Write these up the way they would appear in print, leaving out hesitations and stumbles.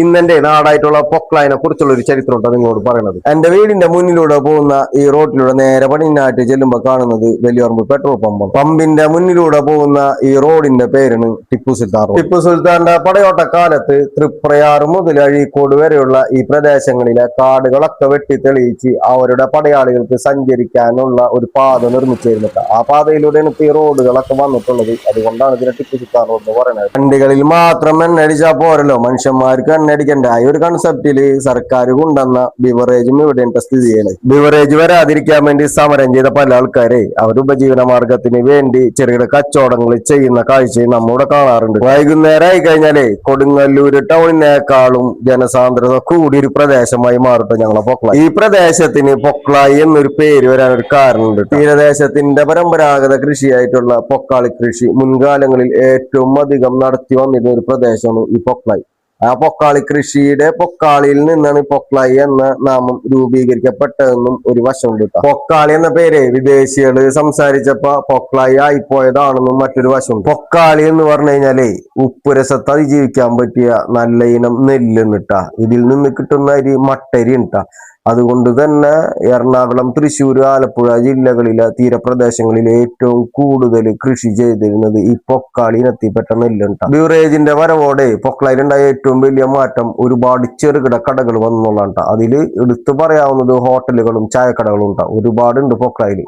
ഇന്നെന്റെ നാടായിട്ടുള്ള പൊക്ലായിനെ കുറിച്ചുള്ള ഒരു ചരിത്രമാണ് നിങ്ങളോട് പറയുന്നത്. എന്റെ വീടിന്റെ മുന്നിലൂടെ പോകുന്ന ഈ റോഡിലൂടെ നേരെ പടിഞ്ഞാറ്റ് ചെല്ലുമ്പോൾ കാണുന്നത് വലിയറമ്പ് പെട്രോൾ പമ്പിന്റെ മുന്നിലൂടെ പോകുന്ന ഈ റോഡിന്റെ പേരാണ് ടിപ്പു സുൽത്താൻ റോഡ്. ടിപ്പു സുൽത്താന്റെ പടയോട്ട കാലത്ത് തൃപ്രയാർ മുതൽ അഴീക്കോട് വരെയുള്ള ഈ പ്രദേശങ്ങളിലെ കാടുകളൊക്കെ വെട്ടി തെളിയിച്ച് അവരുടെ പടയാളികൾക്ക് സഞ്ചരിക്കാനുള്ള ഒരു പാത നിർമ്മിച്ചിരുന്നിട്ട് ആ പാതയിലൂടെയാണ് ഇപ്പൊ ഈ റോഡുകളൊക്കെ വന്നിട്ടുള്ളത്. അതുകൊണ്ടാണ് ഇതിനെ ടിപ്പു സുൽത്താൻ റോഡ് എന്ന് പറയുന്നത്. വണ്ടികളിൽ മാത്രം എണ്ണടിച്ചാൽ പോരല്ലോ, മനുഷ്യന്മാർക്ക് എണ്ണടിക്കണ്ട. ആ ഒരു കൺസെപ്റ്റില് സർക്കാർ കൊണ്ടുവന്ന ബിവറേജും ഇവിടെ സ്ഥിതി ചെയ്യണത്. ബിവറേജ് വരാതിരിക്കാൻ വേണ്ടി സമരം ചെയ്ത പല ആൾക്കാരെ അവർ ഉപജീവന മാർഗത്തിന് വേണ്ടി ചെറുകിട കച്ചവടങ്ങൾ ചെയ്യുന്ന കാഴ്ചയും നമ്മൂടെ കാണാറുണ്ട്. വൈകുന്നേരം ആയി കഴിഞ്ഞാലേ കൊടുങ്ങല്ലൂര് ടൗണിനേക്കാളും ജനസാന്ദ്രത കൂടിയൊരു പ്രദേശമായി മാറട്ടെ ഞങ്ങളെ പൊക്ലായി. ഈ പ്രദേശത്തിന് പൊക്ലായി എന്നൊരു പേര് വരാനൊരു കാരണമുണ്ട്. തീരദേശത്തിന്റെ പരമ്പരാഗത കൃഷിയായിട്ടുള്ള പൊക്കാളി കൃഷി മുൻകാലങ്ങളിൽ ഏറ്റവും അധികം നടത്തി വന്നിരുന്ന ഒരു പ്രദേശമാണ് ഈ പൊക്ലായി. ആ പൊക്കാളി കൃഷിയുടെ പൊക്കാളിയിൽ നിന്നാണ് പൊക്ലായി എന്ന നാമം രൂപീകരിക്കപ്പെട്ടതെന്നും ഒരു വശമുണ്ട്. പൊക്കാളി എന്ന പേര് വിദേശികള് സംസാരിച്ചപ്പോ പൊക്ലായി ആയിപ്പോയതാണെന്നും മറ്റൊരു വശമുണ്ട്. പൊക്കാളി എന്ന് പറഞ്ഞു കഴിഞ്ഞാലേ ഉപ്പുരസത്ത് അതിജീവിക്കാൻ പറ്റിയ നല്ല ഇനം നെല്ലിട്ടാ. ഇതിൽ നിന്ന് കിട്ടുന്ന അരി മട്ടരി ഉണ്ടാ. അതുകൊണ്ട് തന്നെ എറണാകുളം, തൃശ്ശൂർ, ആലപ്പുഴ ജില്ലകളിലെ തീരപ്രദേശങ്ങളിൽ ഏറ്റവും കൂടുതൽ കൃഷി ചെയ്തിരുന്നത് ഈ പൊക്കാളി ഇനത്തിൽപ്പെട്ട നെല്ലുണ്ട. ബിവറേജിന്റെ വരവോടെ പൊക്ലായിലുണ്ടായ ഏറ്റവും വലിയ മാറ്റം ഒരുപാട് ചെറുകിട കടകൾ വന്നുള്ളതാണ്. അതിൽ എടുത്തു പറയാവുന്നത് ഹോട്ടലുകളും ചായക്കടകളും ഉണ്ടാവും. ഒരുപാടുണ്ട് പൊക്ലായില്.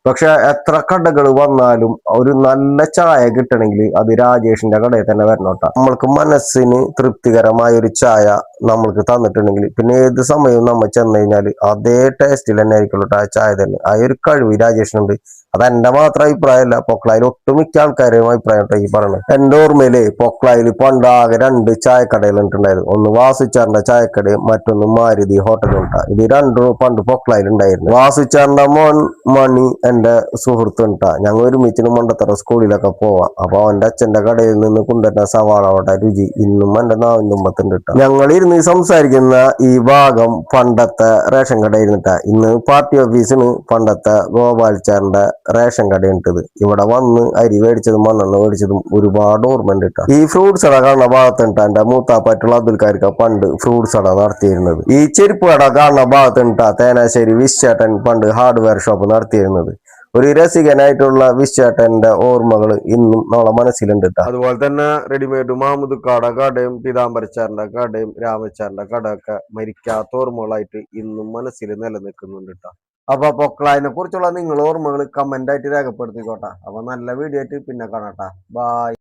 പക്ഷെ എത്ര കടകൾ വന്നാലും ഒരു നല്ല ചായ കിട്ടണമെങ്കിൽ അത് രാജേഷിന്റെ കടയിൽ തന്നെ വരണോട്ടാ. നമ്മൾക്ക് മനസ്സിന് തൃപ്തികരമായ ഒരു ചായ നമ്മൾക്ക് തന്നിട്ടുണ്ടെങ്കിൽ പിന്നെ ഏത് സമയവും നമ്മൾ ചെന്ന് കഴിഞ്ഞാൽ അതേ ടേസ്റ്റിൽ തന്നെ ആയിരിക്കുള്ളൂ ആ ചായ തന്നെ. ആ ഒരു കഴിവ് രാജേഷിനുണ്ട്. അതെന്റെ മാത്രം അഭിപ്രായമല്ല, പൊക്ലായിൽ ഒട്ടുമിക്ക ആൾക്കാരെയും അഭിപ്രായം ഈ പറയുന്നത്. എന്റെ ഓർമ്മയില് പൊക്ലായിൽ പണ്ടാകെ 2 ചായക്കടകൾ ഉണ്ടായിരുന്നു. ഒന്ന് വാസുച്ചാറിന്റെ ചായക്കടയും മറ്റൊന്ന് മാരുതി ഹോട്ടലും ഉണ്ടാകും. ഇത് രണ്ടും പണ്ട് പൊക്ലായിൽ ഉണ്ടായിരുന്നു. വാസുച്ചാറിന്റെ മോൻ മണി എന്റെ സുഹൃത്തുണ്ടാ. ഞങ്ങൾ ഒരുമിച്ചിന് മണ്ടത്തറ സ്കൂളിലൊക്കെ പോവാം. അപ്പൊ അവന്റെ അച്ഛന്റെ കടയിൽ നിന്ന് കൊണ്ടുവരുന്ന സവാളയുടെ രുചി ഇന്നും എന്റെ നാവിൻ തുമ്പത്തുണ്ട്. ഞങ്ങൾ ഇരുന്ന് സംസാരിക്കുന്ന ഈ ഭാഗം പണ്ടത്തെ റേഷൻ കട ഇരുന്നിട്ടാ. ഇന്ന് പാർട്ടി ഓഫീസിന് പണ്ടത്തെ ഗോപാൽച്ചാറിന്റെ റേഷൻ കട ഇട്ടത്. ഇവിടെ വന്ന് അരി മേടിച്ചതും മണ്ണെണ്ണ മേടിച്ചതും ഒരുപാട് ഓർമ്മ ഉണ്ട്. ഈ ഫ്രൂട്ട്സ് കട കാണുന്ന ഭാഗത്തുണ്ട് എന്റെ മൂത്താപ്പായിട്ടുള്ള അബ്ദുൽക്കാർക്ക് പണ്ട് ഫ്രൂട്ട്സ് കട നടത്തിയിരുന്നത്. ഈ ചെരുപ്പ് കട കാണുന്ന ഭാഗത്തുണ്ടാ തേനാശ്ശേരി വിശ്ചേട്ടൻ പണ്ട് ഹാർഡ്വെയർ ഷോപ്പ് നടത്തിയിരുന്നത്. ഒരു രസികനായിട്ടുള്ള വിശ്ചേട്ടന്റെ ഓർമ്മകൾ ഇന്നും നമ്മളെ മനസ്സിലുണ്ട്. അതുപോലെ തന്നെ റെഡിമെയ്ഡ് മാമുദ് കടയും പീതാംബരച്ചാറിന്റെ കടയും രാമച്ചാറിന്റെ കടയൊക്കെ മരിക്കാത്ത ഓർമ്മകളായിട്ട് ഇന്നും മനസ്സിൽ നിലനിൽക്കുന്നുണ്ട് കേട്ടോ. അപ്പൊ പൊക്ലായിനെ കുറിച്ചുള്ള നിങ്ങൾ ഓർമ്മകൾ കമന്റ് ആയിട്ട് രേഖപ്പെടുത്തിക്കോട്ടെ. അപ്പൊ നല്ല വീഡിയോ ആയിട്ട് പിന്നെ കാണാട്ടാ. ബായ്.